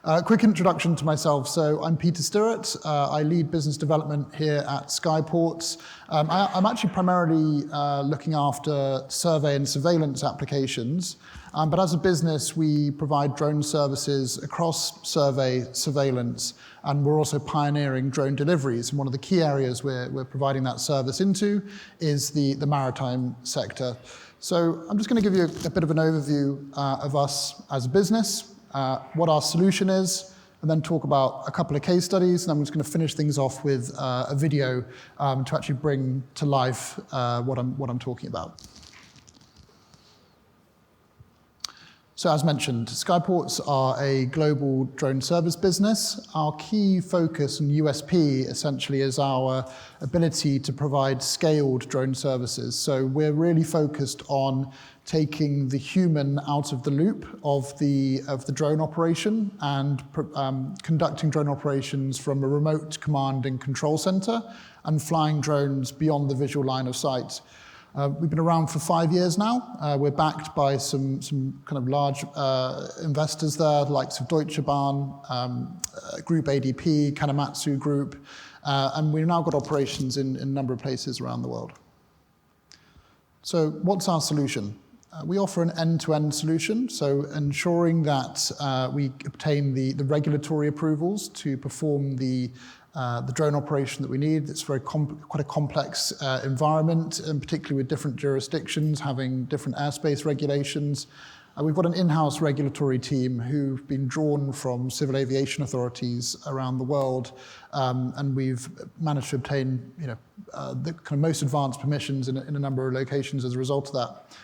Quick introduction to myself. So I'm Peter Stirrett. I lead business development here at Skyports. I'm actually primarily looking after survey and surveillance applications. But as a business, we provide drone services across survey, surveillance, and we're also pioneering drone deliveries. And one of the key areas we're providing that service into is the maritime sector. So I'm just going to give you a bit of an overview of us as a business, what our solution is, and then talk about a couple of case studies, and I'm just going to finish things off with a video to actually bring to life what I'm talking about. So as mentioned, Skyports are a global drone service business. Our key focus and USP essentially is our ability to provide scaled drone services. So we're really focused on taking the human out of the loop of the drone operation and conducting drone operations from a remote command and control center and flying drones beyond the visual line of sight. We've been around for 5 years now. We're backed by some kind of large investors there, the likes of Deutsche Bahn, Group ADP, Kanematsu Group, and we've now got operations in a number of places around the world. So what's our solution? We offer an end-to-end solution, so ensuring that we obtain the regulatory approvals to perform the drone operation that we need. It's quite a complex environment, and particularly with different jurisdictions having different airspace regulations. We've got an in-house regulatory team who've been drawn from civil aviation authorities around the world, and we've managed to obtain the kind of most advanced permissions in a number of locations as a result of that.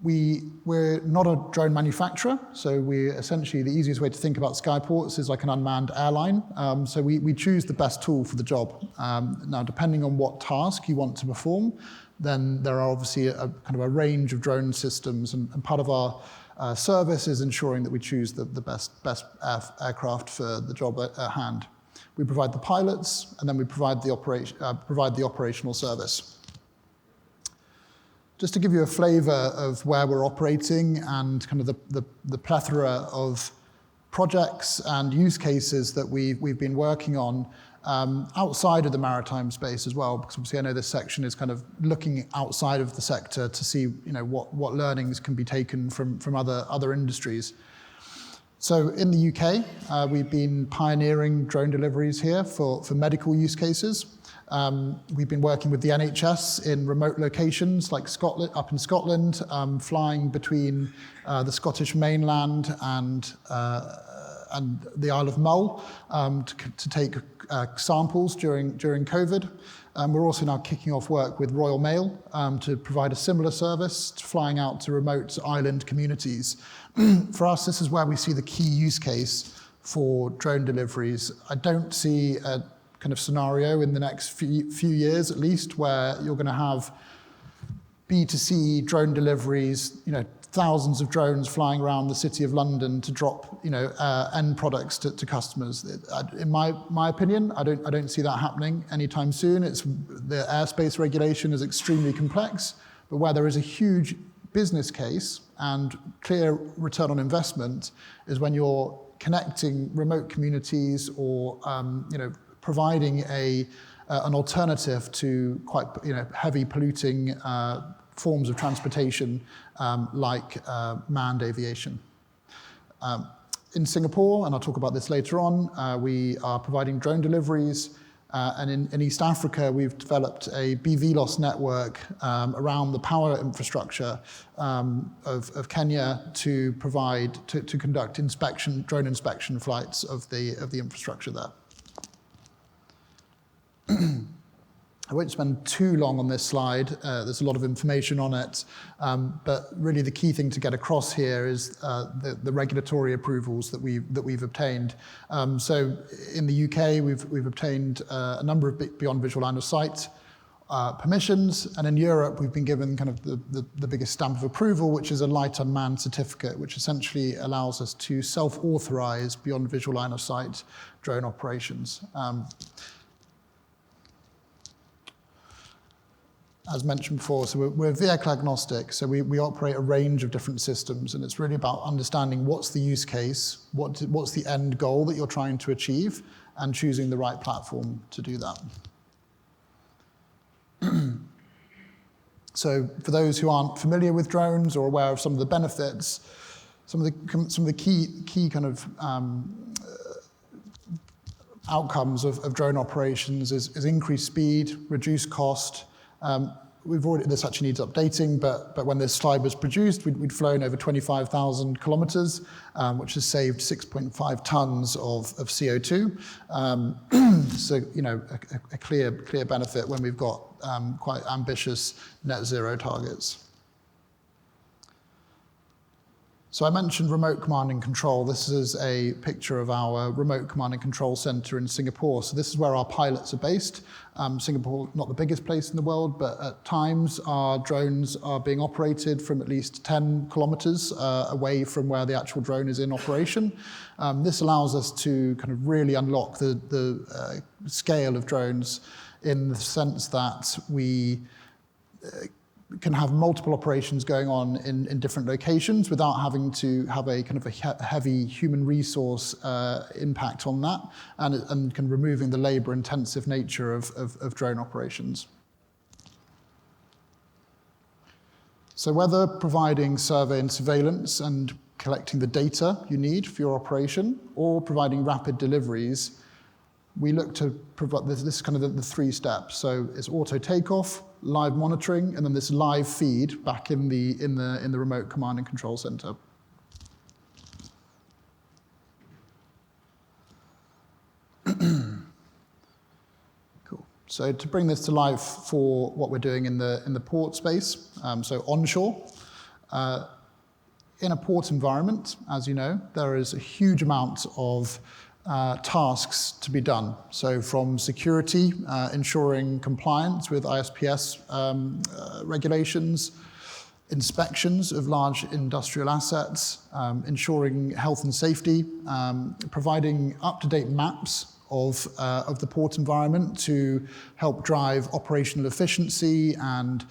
We're not a drone manufacturer, so essentially the easiest way to think about Skyports is like an unmanned airline. So we choose the best tool for the job. Now, depending on what task you want to perform, then there are obviously a kind of a range of drone systems, and part of our service is ensuring that we choose the best aircraft for the job at hand. We provide the pilots, and then we provide the operational service. Just to give you a flavor of where we're operating and kind of the plethora of projects and use cases that we've been working on outside of the maritime space as well, because obviously I know this section is kind of looking outside of the sector to see what learnings can be taken from other industries. So in the UK, we've been pioneering drone deliveries here for medical use cases. We've been working with the NHS in remote locations like Scotland, up in Scotland, flying between the Scottish mainland and the Isle of Mull to take samples during COVID. We're also now kicking off work with Royal Mail to provide a similar service, flying out to remote island communities. For us, this is where we see the key use case for drone deliveries. I don't see a kind of scenario in the next few years at least where you're going to have B2C drone deliveries, thousands of drones flying around the city of London to drop end products to customers. In my opinion, I don't see that happening anytime soon. The airspace regulation is extremely complex, but where there is a huge business case and clear return on investment is when you're connecting remote communities or providing an alternative to quite heavy polluting forms of transportation like manned aviation. In Singapore, and I'll talk about this later on, we are providing drone deliveries, and in East Africa we've developed a BVLOS network around the power infrastructure of Kenya to conduct drone inspection flights of the infrastructure there. I won't spend too long on this slide. There's a lot of information on it, but really the key thing to get across here is the regulatory approvals that we've obtained. So in the UK, we've obtained a number of beyond visual line of sight permissions, and in Europe, we've been given kind of the biggest stamp of approval, which is a light unmanned certificate, which essentially allows us to self-authorize beyond visual line of sight drone operations. as mentioned before, so we're vehicle agnostic, so we operate a range of different systems, and it's really about understanding what's the use case, what's the end goal that you're trying to achieve, and choosing the right platform to do that. So for those who aren't familiar with drones or aware of some of the benefits, some of the key kind of outcomes of drone operations is increased speed, reduced cost. This actually needs updating, but when this slide was produced, we'd flown over 25,000 kilometers, which has saved 6.5 tons of CO2. So, a clear benefit when we've got quite ambitious net zero targets. So I mentioned remote command and control. This is a picture of our remote command and control center in Singapore. So this is where our pilots are based. Singapore, not the biggest place in the world, but at times our drones are being operated from at least 10 kilometers away from where the actual drone is in operation. This allows us to kind of really unlock the scale of drones in the sense that we can have multiple operations going on in different locations without having to have a kind of a heavy human resource impact on that, and kind of removing the labor-intensive nature of drone operations. So whether providing survey and surveillance and collecting the data you need for your operation, or providing rapid deliveries, we look to provide this is kind of the three steps. So it's auto takeoff, live monitoring, and then this live feed back in the remote command and control center. Cool. So to bring this to life for what we're doing in the port space, so onshore. In a port environment, as you know, there is a huge amount of tasks to be done. So from security, ensuring compliance with ISPS regulations, inspections of large industrial assets, ensuring health and safety, providing up-to-date maps of the port environment to help drive operational efficiency and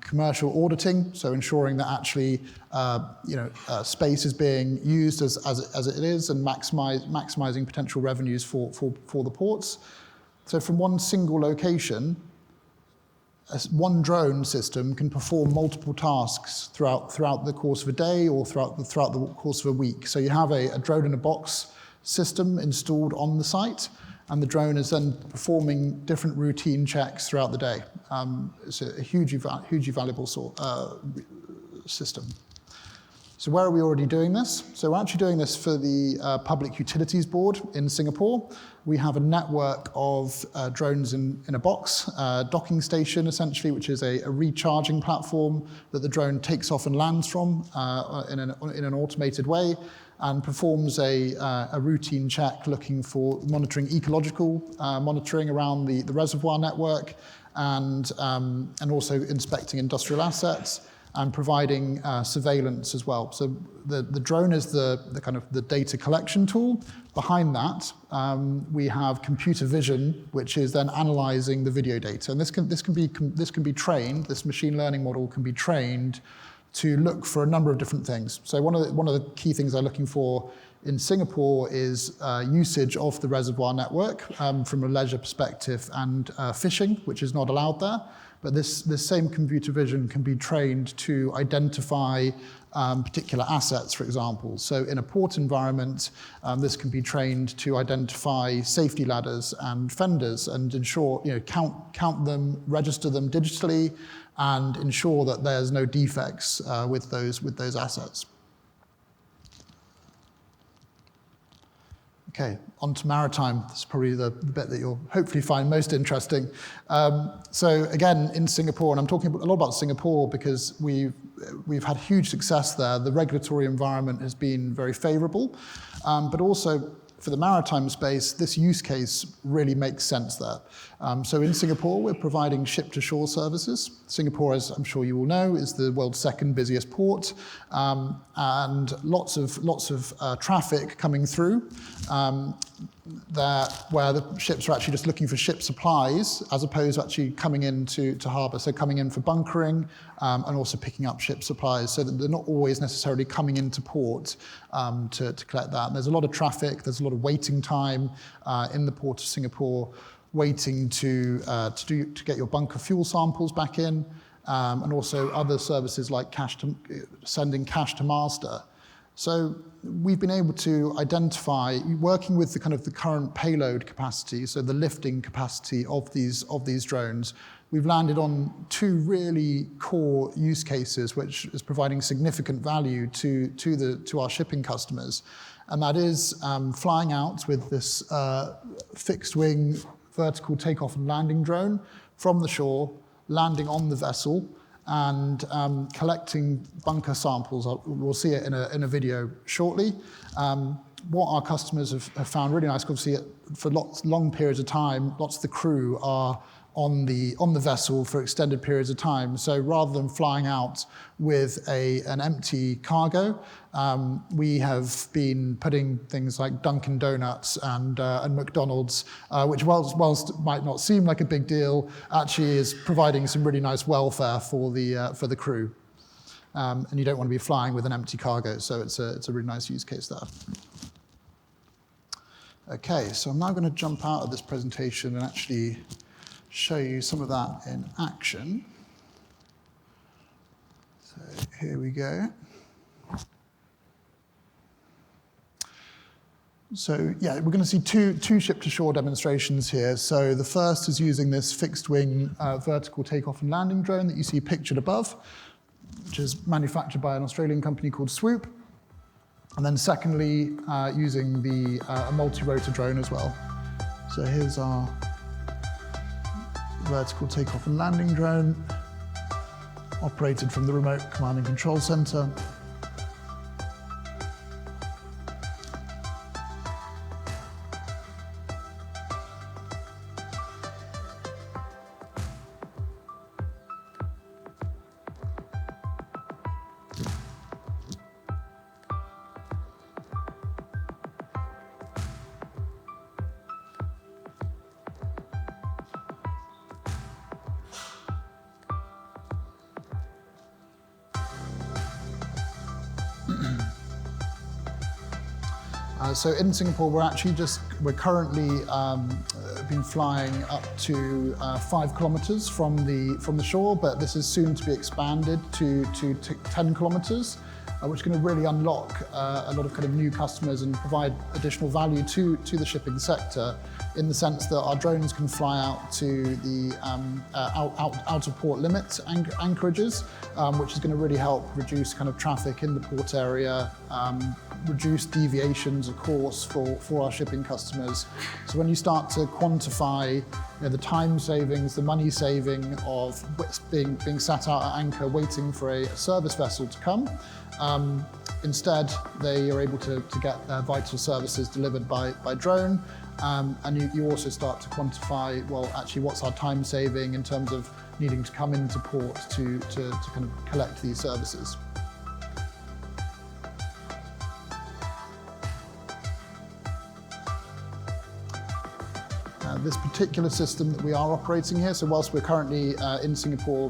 commercial auditing, so ensuring that actually space is being used as it is, and maximizing potential revenues for the ports. So from one single location, one drone system can perform multiple tasks throughout the course of a day or throughout the course of a week. So you have a drone in a box system installed on the site, and the drone is then performing different routine checks throughout the day. It's a hugely valuable system. So where are we already doing this? So we're actually doing this for the Public Utilities Board in Singapore. We have a network of drones in a box, docking station essentially, which is a recharging platform that the drone takes off and lands from in an automated way, and performs a routine check looking for monitoring ecological monitoring around the reservoir network, and also inspecting industrial assets and providing surveillance as well. So the drone is the kind of the data collection tool. Behind that, we have computer vision, which is then analyzing the video data. And this can be trained. This machine learning model can be trained to look for a number of different things. So one of the key things they're looking for in Singapore is usage of the reservoir network from a leisure perspective, and fishing, which is not allowed there. But this same computer vision can be trained to identify particular assets, for example. So in a port environment, this can be trained to identify safety ladders and fenders and ensure, count them, register them digitally, and ensure that there's no defects with those assets. Okay, on to maritime. This is probably the bit that you'll hopefully find most interesting. So again, in Singapore, and I'm talking a lot about Singapore because we've had huge success there. The regulatory environment has been very favorable, but also for the maritime space, this use case really makes sense there. So in Singapore, we're providing ship-to-shore services. Singapore, as I'm sure you all know, is the world's second busiest port, and lots of traffic coming through. where the ships are actually just looking for ship supplies as opposed to actually coming into harbour, so coming in for bunkering and also picking up ship supplies, so that they're not always necessarily coming into port to collect that. And there's a lot of traffic, there's a lot of waiting time in the port of Singapore, waiting to get your bunker fuel samples back in, and also other services like sending cash to master. So we've been able to identify, working with the current payload capacity, so the lifting capacity of these drones, we've landed on two really core use cases, which is providing significant value to our shipping customers. And that is flying out with this fixed wing vertical takeoff and landing drone from the shore, landing on the vessel, and collecting bunker samples. We'll see it in a video shortly. What our customers have found really nice, obviously for long periods of time, lots of the crew are on the vessel for extended periods of time. So rather than flying out with an empty cargo, we have been putting things like Dunkin' Donuts and McDonald's, which whilst it might not seem like a big deal, actually is providing some really nice welfare for the crew. And you don't want to be flying with an empty cargo, so it's a really nice use case there. Okay, so I'm now going to jump out of this presentation and actually show you some of that in action. So here we go. So yeah, we're going to see two ship-to-shore demonstrations here. So the first is using this fixed-wing vertical takeoff and landing drone that you see pictured above, which is manufactured by an Australian company called Swoop. And then secondly, using a multi-rotor drone as well. So here's our vertical takeoff and landing drone, operated from the remote command and control center. So in Singapore, we're currently been flying up to 5 kilometers from the shore, but this is soon to be expanded to 10 kilometers, which is going to really unlock a lot of new customers and provide additional value to the shipping sector, in the sense that our drones can fly out to the out of port limit anchorages, which is going to really help reduce traffic in the port area, reduce deviations, of course, for our shipping customers. So when you start to quantify the time savings, the money saving of being sat out at anchor waiting for a service vessel to come, instead they are able to get their vital services delivered by drone. And you also start to quantify, well, actually, what's our time saving in terms of needing to come into port to collect these services. This particular system that we are operating here, so whilst we're currently in Singapore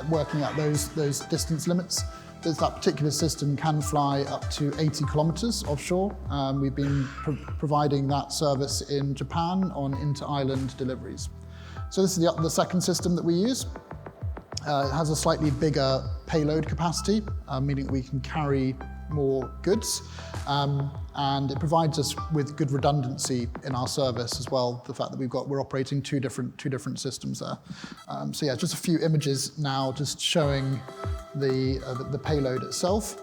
working at those distance limits, that particular system can fly up to 80 kilometers offshore. We've been providing that service in Japan on inter-island deliveries. So this is the second system that we use. It has a slightly bigger payload capacity, meaning that we can carry more goods, and it provides us with good redundancy in our service as well. The fact that we're operating two different systems there. So yeah, just a few images now, just showing the payload itself.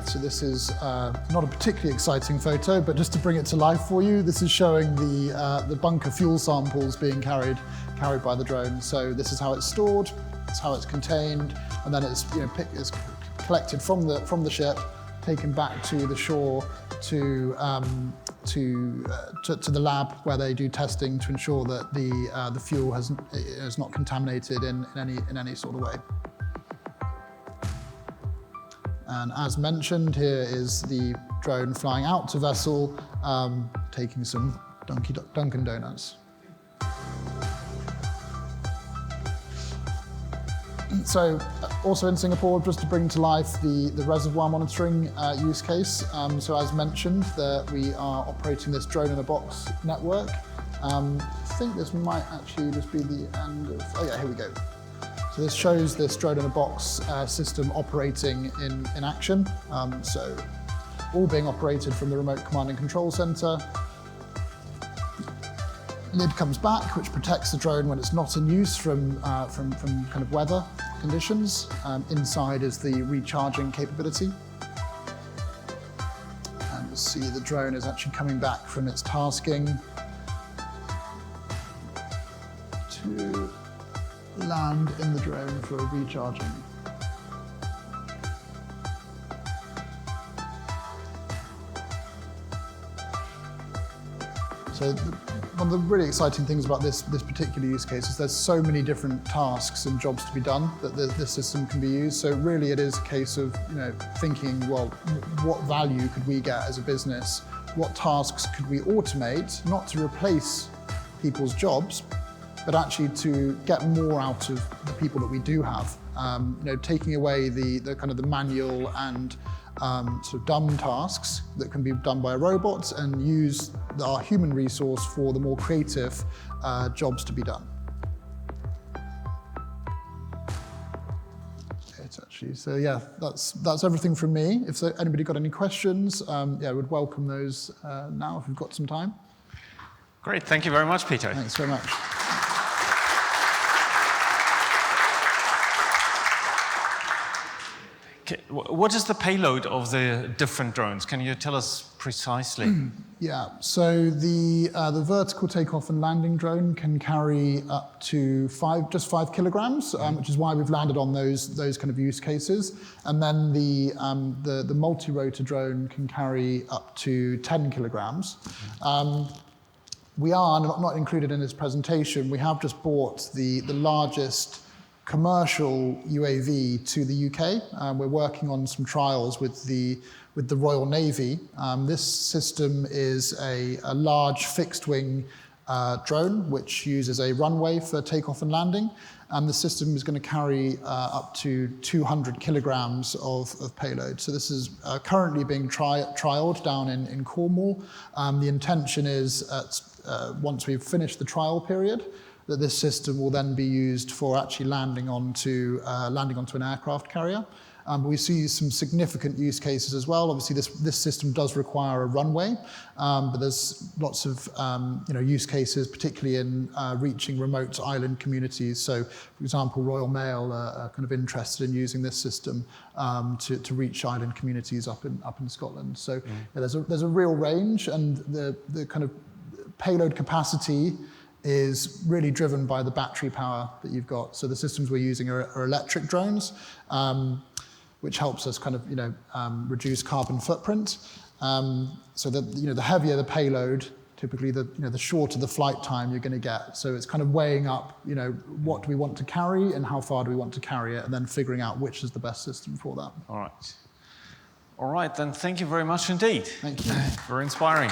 So this is not a particularly exciting photo, but just to bring it to life for you, this is showing the bunker fuel samples being carried by the drone. So this is how it's stored, it's how it's contained, and then it's collected from the ship, taken back to the shore to the lab where they do testing to ensure that the fuel is not contaminated in any sort of way. And as mentioned, here is the drone flying out to vessel, taking some Dunkin' Donuts. So also in Singapore, just to bring to life the reservoir monitoring use case. So as mentioned, we are operating this drone-in-a-box network. I think this might actually just be the end of, oh yeah, here we go. So this shows this drone-in-a-box system operating in action. So all being operated from the remote command and control center. Lid comes back, which protects the drone when it's not in use from kind of weather conditions. Inside is the recharging capability. And you'll see the drone is actually coming back from its tasking to land in the drone for recharging. So one of the really exciting things about this particular use case is there's so many different tasks and jobs to be done that this system can be used. So really it is a case of thinking, well, what value could we get as a business? What tasks could we automate, not to replace people's jobs, but actually to get more out of the people that we do have. Taking away the kind of the manual and sort of dumb tasks that can be done by robots and use our human resource for the more creative jobs to be done. So yeah, that's everything from me. If anybody got any questions, yeah, I would welcome those now if we've got some time. Great, thank you very much, Peter. Thanks very much. What is the payload of the different drones? Can you tell us precisely? Yeah, so the vertical takeoff and landing drone can carry up to just 5 kilograms, which is why we've landed on those kind of use cases. And then the multi-rotor drone can carry up to 10 kilograms. We are not included in this presentation. We have just bought the largest commercial UAV to the UK. We're working on some trials with the Royal Navy. This system is a large fixed-wing drone which uses a runway for takeoff and landing, and the system is going to carry up to 200 kilograms of payload. So this is currently being trialed down in Cornwall. The intention is once we've finished the trial period, that this system will then be used for actually landing onto an aircraft carrier. But we see some significant use cases as well. Obviously, this system does require a runway, but there's lots of use cases, particularly in reaching remote island communities. So, for example, Royal Mail are kind of interested in using this system to reach island communities up in Scotland. So yeah, there's a real range, and the kind of payload capacity is really driven by the battery power that you've got. So the systems we're using are electric drones, which helps us kind of reduce carbon footprint. So the heavier the payload, typically the shorter the flight time you're going to get. So it's kind of weighing up what do we want to carry and how far do we want to carry it, and then figuring out which is the best system for that. All right, then thank you very much indeed. Thank you. Very inspiring.